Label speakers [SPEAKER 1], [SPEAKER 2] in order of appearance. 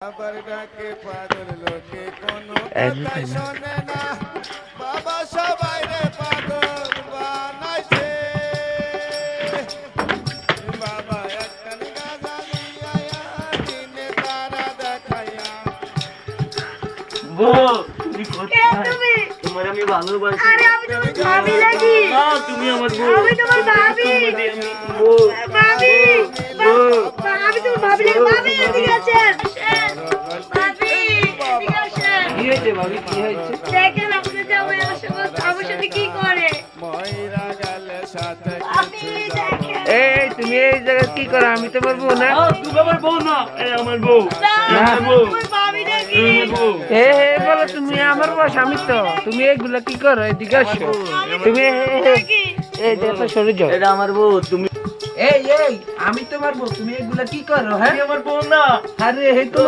[SPEAKER 1] আবার ডাকে পাগল লোকে কোনো কথা শোনে না বাবা সবাই রে পাগল বানাইছে বাবা একখান গাঁজা নিয়া দিনে তারা দেখাইয়া
[SPEAKER 2] বউ তুমি কোথায়? তোমার আমি ভালোবাসি।
[SPEAKER 3] আরে আমি তোমার ভাবি লাগি।
[SPEAKER 2] না তুমি আমার বউ।
[SPEAKER 3] আমি তোমার ভাবি।
[SPEAKER 2] বউ
[SPEAKER 3] ভাবি
[SPEAKER 2] বউ
[SPEAKER 3] আমি তোমার ভাবি লাগি। ভাবি এদিকে আসেন। ভাবি এদিকে আসেন।
[SPEAKER 2] কি হয়েছে ভাবি কি হয়েছে?
[SPEAKER 3] দেখেন আপনার জামাই আমার সাথে কি করে।
[SPEAKER 1] ময়রা গেলে সাথে
[SPEAKER 3] ভাবি দেখেন।
[SPEAKER 4] এই তুমি এই জায়গায় কি করো? আমি তোমার বউ না।
[SPEAKER 2] তুমি আমার বউ না। এই আমার বউ।
[SPEAKER 3] না,
[SPEAKER 2] আমার বউ।
[SPEAKER 3] তোমার ভাবি নাকি।
[SPEAKER 2] আমার বউ।
[SPEAKER 4] হে বলো তুমি আমার বউ স্বামী তো। তুমি এগুলা কি করো? এদিকে আসো। তুমি
[SPEAKER 3] নাকি।
[SPEAKER 4] এই দেখো সরে যাও।
[SPEAKER 2] এটা আমার বউ। তুমি
[SPEAKER 4] এই আমি তোমার বউ। তুমি এগুলা কি করো? হ্যাঁ
[SPEAKER 2] আমার বউ না।
[SPEAKER 4] আরে হে তো